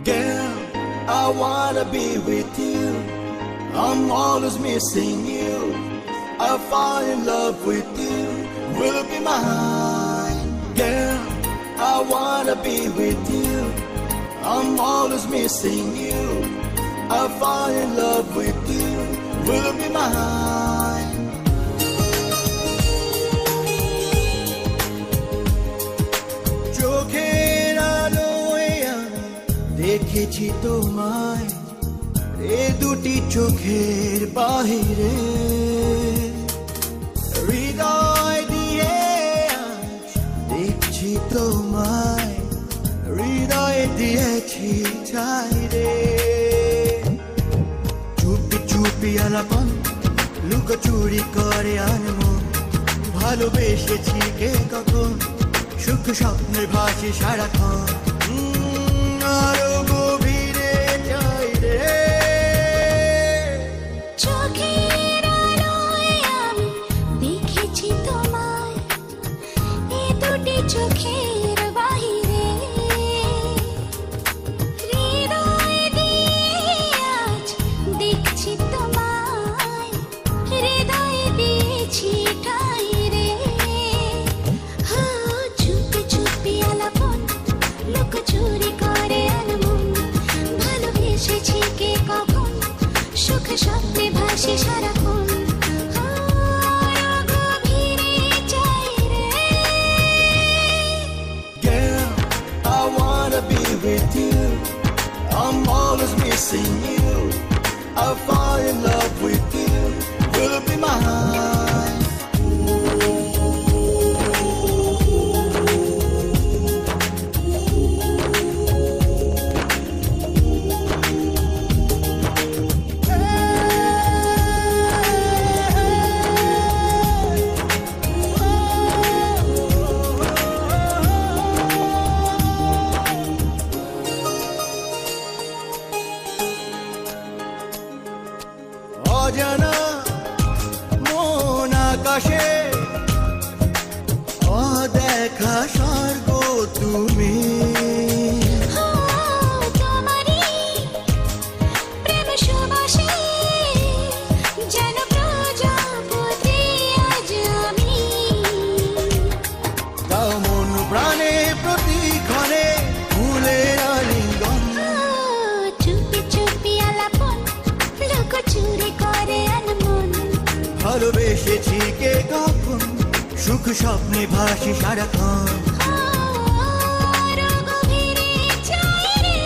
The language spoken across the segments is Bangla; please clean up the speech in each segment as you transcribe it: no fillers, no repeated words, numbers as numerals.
Girl, I wanna be with you. I'm always missing you. I fall in love with you. Will be mine. Girl, I wanna be with you. I'm always missing you. I fall in love with you. Will be mine. চোখের আলোয় আমি দেখেছি তোমায়, এ দুটি চোখের বাহিরে। হৃদয় দিয়ে আজ দেখছি তোমায়, হৃদয় দিয়েছি ছাইরে। চুপি চুপি আলাপন লুকোচুরি করে আনমন, ভালোবেসেছি কে কখন, সুখ স্বপ্নে ভাসি সারাক্ষণ। আরো গভীরে যাই রে। চোখের আলোয় আমি দেখেছি তোমায়, এ দুটি চোখের বাহিরে। হৃদয় দিয়ে আজ দেখছি তোমায়, হৃদয় দিয়েছি ঠাই রে। চুপি চুপি আলাপন লুকোচুরি করে আনমন, ভালোবেসেছি কে কখন, সুখ স্বপ্নে ভাসি সারাক্ষণ। আরো গভীরে যাই রে। Girl, I wanna be with you. I'm always missing you. I fall in love with you. Will be mine. অজানা মন আকাশে অদেখা স্বর্গ তুমি। তোমারই প্রেম সুবাসে যেন প্রজাপতি আজ আমি। তাও মন প্রাণে প্রতিক্ষণে ফুলের আলিঙ্গন। চুপি চুপি আলাপন লুকোচুরি করে আনমন, ভালোবেসেছি কে কখন, সুখ স্বপ্নে ভাসি সারাক্ষণ। আরো গভীরে যাই রে।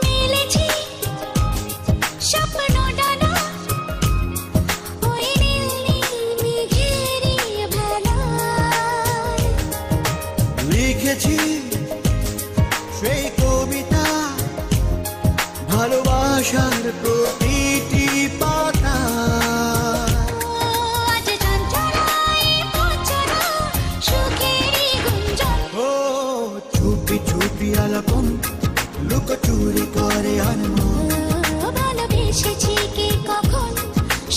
মিলেছি স্বপ্ন ডানা, ওই নীল নীল মেঘেরই ভেলায়। লিখেছি সেই কবিতা ভালোবাসার প্রতিটি পাতা। আজ চঞ্চলায় পঞ্চনা সুখেরই গুঞ্জন। ও চুপি চুপি আলাপন লুকোচুরি করে আনমন, ভালোবেসেছি কে কখন,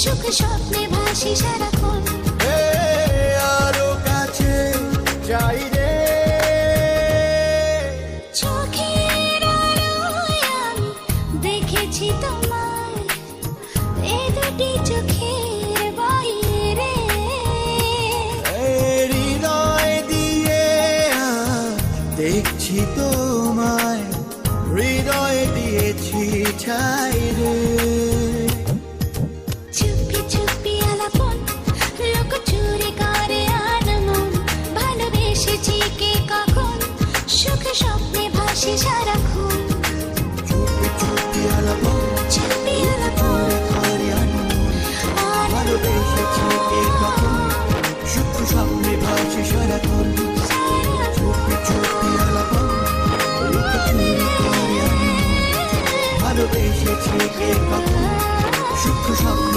সুখ স্বপ্নে ভাসি সারাক্ষণ। আরো কাছে যাই রে। চোখের আলোয় আমি দেখেছি তোমায়, এ দুটি চোখের বাইরে। হৃদয় দিয়ে আজ দেখছি তোমায়, হৃদয় দিয়েছি ছাই রে। চুপি চুপি আলাপন লুকোচুরি করে আনমন, ভালোবেসেছি কে কখন, সুখ স্বপ্নে ভাসি সারাক্ষণ। চুপি চুপি আলাপন চুপি আলাপন করে আনমন, ভালোবেসেছি কে কখন, সুখ স্বপ্নে ভালোবেসেছি কে কখন সুখ স্বপ্ন